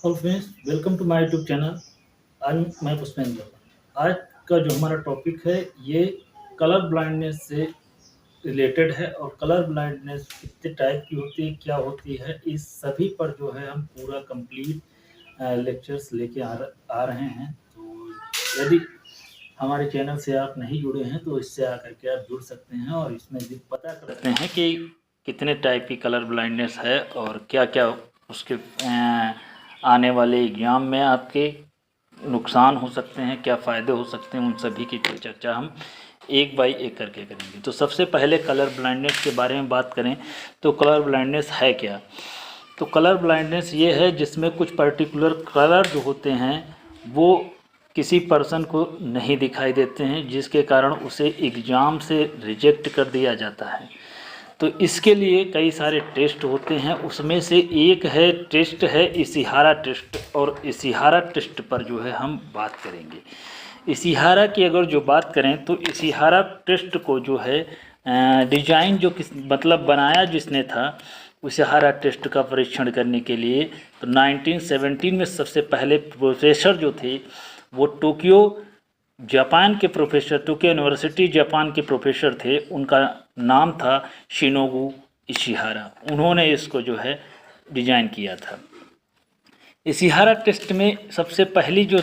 Hello friends, welcome to my YouTube channel. आज मैं पुष्पेंद्र। आज का जो हमारा टॉपिक है ये कलर ब्लाइंडनेस से रिलेटेड है। और कलर ब्लाइंडनेस कितने टाइप की होती है, क्या होती है, इस सभी पर जो है हम पूरा कंप्लीट लेक्चर्स लेके आ रहे हैं। तो यदि हमारे चैनल से आप नहीं जुड़े हैं तो इससे आकर के आप जुड़ सकते हैं और इसमें भी पता कर सकते हैं कि कितने टाइप की कलर ब्लाइंडनेस है और क्या क्या उसके आने वाले एग्ज़ाम में आपके नुकसान हो सकते हैं, क्या फ़ायदे हो सकते हैं, उन सभी की चर्चा हम एक बाई एक करके करेंगे। तो सबसे पहले कलर ब्लाइंडनेस के बारे में बात करें तो कलर ब्लाइंडनेस है क्या। तो कलर ब्लाइंडनेस ये है जिसमें कुछ पर्टिकुलर कलर जो होते हैं वो किसी पर्सन को नहीं दिखाई देते हैं, जिसके कारण उसे एग्ज़ाम से रिजेक्ट कर दिया जाता है। तो इसके लिए कई सारे टेस्ट होते हैं, उसमें से एक है टेस्ट है इशिहारा टेस्ट। और इशिहारा टेस्ट पर जो है हम बात करेंगे। इशिहारा की अगर जो बात करें तो इशिहारा टेस्ट को जो है डिजाइन जो किस मतलब बनाया जिसने था इशिहारा टेस्ट का परीक्षण करने के लिए, तो 1917 में सबसे पहले प्रोफेसर जो थे वो टोक्यो जापान के प्रोफेसर, टोक्यो यूनिवर्सिटी जापान के प्रोफेसर थे, उनका नाम था शिनोबु इशिहारा। उन्होंने इसको जो है डिजाइन किया था। इशिहारा टेस्ट में सबसे पहली जो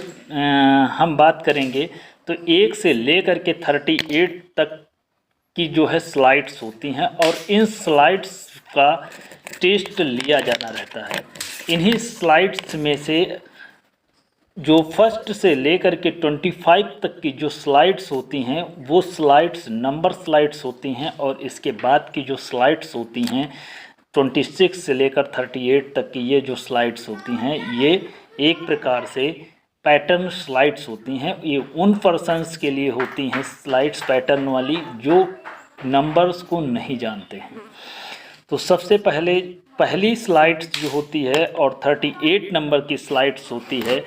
हम बात करेंगे तो 1 से लेकर के 38 तक की जो है स्लाइड्स होती हैं और इन स्लाइड्स का टेस्ट लिया जाना रहता है। इन्हीं स्लाइड्स में से जो फर्स्ट से लेकर के 25 तक की जो स्लाइड्स होती हैं वो स्लाइड्स नंबर स्लाइड्स होती हैं, और इसके बाद की जो स्लाइड्स होती हैं 26 से लेकर 38 तक की ये जो स्लाइड्स होती हैं ये एक प्रकार से पैटर्न स्लाइड्स होती हैं। ये उन पर्सन्स के लिए होती हैं स्लाइड्स पैटर्न वाली जो नंबर्स को नहीं जानते हैं। तो सबसे पहले पहली स्लाइड्स जो होती है और 38 नंबर की स्लाइड्स होती है,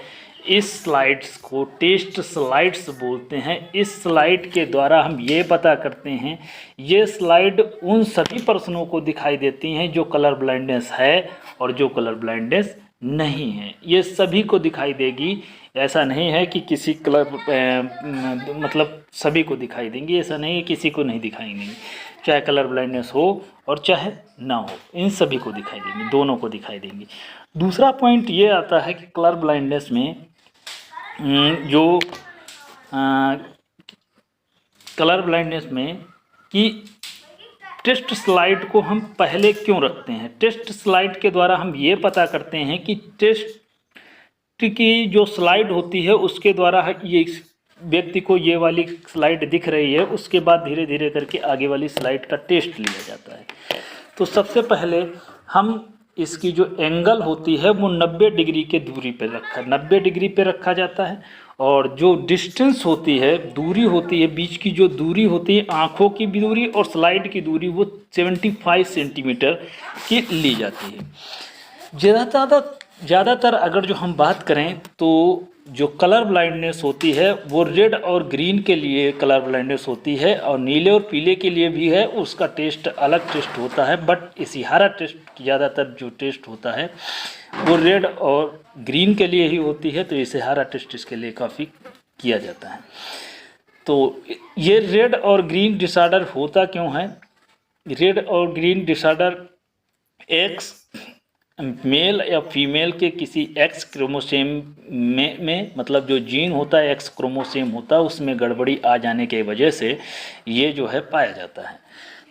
इस स्लाइड्स को टेस्ट स्लाइड्स बोलते हैं। इस स्लाइड के द्वारा हम ये पता करते हैं, ये स्लाइड उन सभी पर्सनों को दिखाई देती हैं जो कलर ब्लाइंडनेस है और जो कलर ब्लाइंडनेस नहीं है, ये सभी को दिखाई देगी। ऐसा नहीं है कि किसी कलर मतलब सभी को दिखाई देंगी, ऐसा नहीं है किसी को नहीं दिखाई देंगी। चाहे कलर ब्लाइंडनेस हो और चाहे ना हो, इन सभी को दिखाई देंगी, दोनों को दिखाई देंगी। दूसरा पॉइंट ये आता है कि कलर ब्लाइंडनेस में जो कलर ब्लाइंडनेस में कि टेस्ट स्लाइड को हम पहले क्यों रखते हैं। टेस्ट स्लाइड के द्वारा हम ये पता करते हैं कि टेस्ट की जो स्लाइड होती है उसके द्वारा ये व्यक्ति को ये वाली स्लाइड दिख रही है, उसके बाद धीरे धीरे करके आगे वाली स्लाइड का टेस्ट लिया जाता है। तो सबसे पहले हम इसकी जो एंगल होती है वो 90 डिग्री के दूरी पे 90 डिग्री पे रखा जाता है, और जो डिस्टेंस होती है, दूरी होती है, बीच की जो दूरी होती है, आँखों की भी दूरी और स्लाइड की दूरी, वो 75 सेंटीमीटर की ली जाती है। ज़्यादातर अगर जो हम बात करें तो जो कलर ब्लाइंडनेस होती है वो रेड और ग्रीन के लिए कलर ब्लाइंडनेस होती है, और नीले और पीले के लिए भी है, उसका टेस्ट अलग टेस्ट होता है। बट इशिहारा टेस्ट ज़्यादातर जो टेस्ट होता है वो रेड और ग्रीन के लिए ही होती है, तो इशिहारा टेस्ट इसके लिए काफ़ी किया जाता है। तो ये रेड और ग्रीन डिसऑर्डर होता क्यों है। रेड और ग्रीन डिसऑर्डर एक्स मेल या फीमेल के किसी एक्स क्रोमोसोम में मतलब जो जीन होता है, एक्स क्रोमोसोम होता है, उसमें गड़बड़ी आ जाने के वजह से ये जो है पाया जाता है।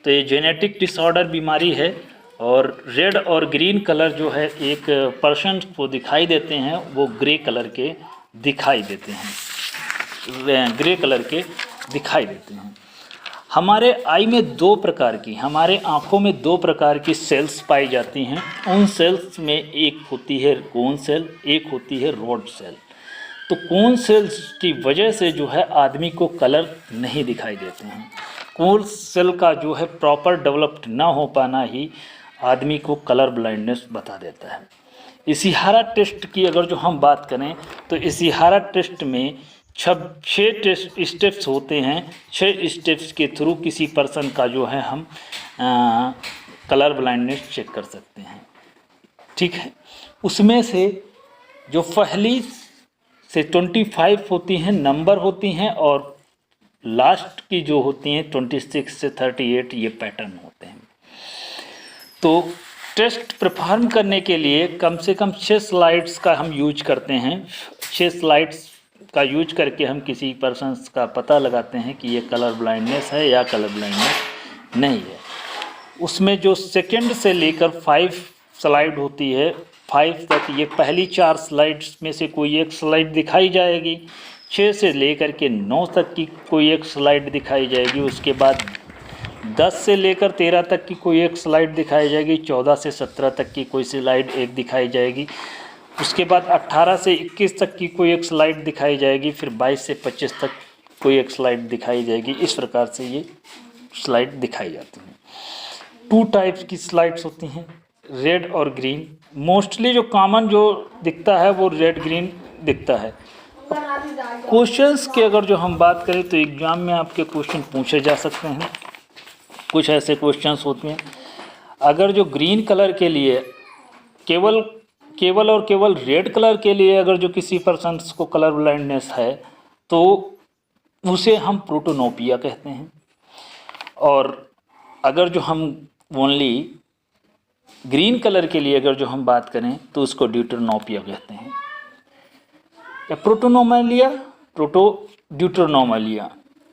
तो ये जेनेटिक डिसऑर्डर बीमारी है। और रेड और ग्रीन कलर जो है एक पर्सन को दिखाई देते हैं वो ग्रे कलर के दिखाई देते हैं, ग्रे कलर के दिखाई देते हैं। हमारे आई में हमारे आँखों में दो प्रकार की सेल्स पाई जाती हैं। उन सेल्स में एक होती है कोन सेल, एक होती है रॉड सेल। तो कोन सेल्स की वजह से जो है आदमी को कलर नहीं दिखाई देते हैं। कोन सेल का जो है प्रॉपर डेवलप्ड ना हो पाना ही आदमी को कलर ब्लाइंडनेस बता देता है। इशिहारा टेस्ट की अगर जो हम बात करें तो इशिहारा टेस्ट में 6 टेस्ट स्टेप्स होते हैं। 6 स्टेप्स के थ्रू किसी पर्सन का जो है हम कलर ब्लाइंडनेस चेक कर सकते हैं। ठीक है, उसमें से जो पहली से 25 होती हैं नंबर होती हैं, और लास्ट की जो होती हैं 26 से 38 ये पैटर्न होते हैं। तो टेस्ट परफॉर्म करने के लिए कम से कम 6 स्लाइड्स का हम यूज करते हैं। 6 स्लाइड्स का यूज करके हम किसी पर्सन का पता लगाते हैं कि ये कलर ब्लाइंडनेस है या कलर ब्लाइंडनेस नहीं है। उसमें जो सेकंड से लेकर 5 स्लाइड होती है, 5 तक, ये पहली 4 स्लाइड्स में से कोई एक स्लाइड दिखाई जाएगी। 6 से लेकर के 9 तक की कोई एक स्लाइड दिखाई जाएगी। उसके बाद 10 से लेकर 13 तक की कोई एक स्लाइड दिखाई जाएगी। 14 से 17 तक की कोई स्लाइड एक दिखाई जाएगी। उसके बाद 18 से 21 तक की कोई एक स्लाइड दिखाई जाएगी। फिर 22 से 25 तक कोई एक स्लाइड दिखाई जाएगी। इस प्रकार से ये स्लाइड दिखाई जाती हैं। 2 टाइप्स की स्लाइड्स होती हैं, रेड और ग्रीन। मोस्टली जो कॉमन जो दिखता है वो रेड ग्रीन दिखता है। क्वेश्चंस की अगर जो हम बात करें तो एग्जाम में आपके क्वेश्चन पूछे जा सकते हैं। कुछ ऐसे क्वेश्चंस होते हैं, अगर जो ग्रीन कलर के लिए केवल और केवल रेड कलर के लिए अगर जो किसी पर्सन को कलर ब्लाइंडनेस है तो उसे हम प्रोटोनोपिया कहते हैं। और अगर जो हम ओनली ग्रीन कलर के लिए अगर जो हम बात करें तो उसको ड्यूटरनोपिया कहते हैं, या प्रोटोनोमालिया, ड्यूटरनोमालिया।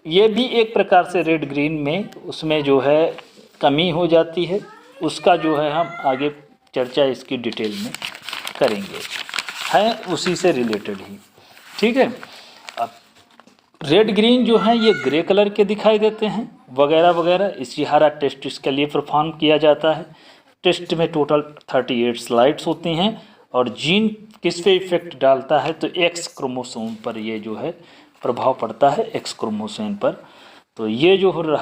ये भी एक प्रकार से रेड ग्रीन में उसमें जो है कमी हो जाती है। उसका जो है हम आगे चर्चा इसकी डिटेल में करेंगे, है उसी से रिलेटेड ही, ठीक है। अब रेड ग्रीन जो है ये ग्रे कलर के दिखाई देते हैं वगैरह वगैरह। इशिहारा टेस्ट इसके लिए परफॉर्म किया जाता है। टेस्ट में टोटल 38 स्लाइड्स होती हैं। और जीन किस पे इफेक्ट डालता है तो एक्स क्रोमोसोम पर ये जो है प्रभाव पड़ता है, एक्स क्रोमोसोम पर। तो ये जो हो रहा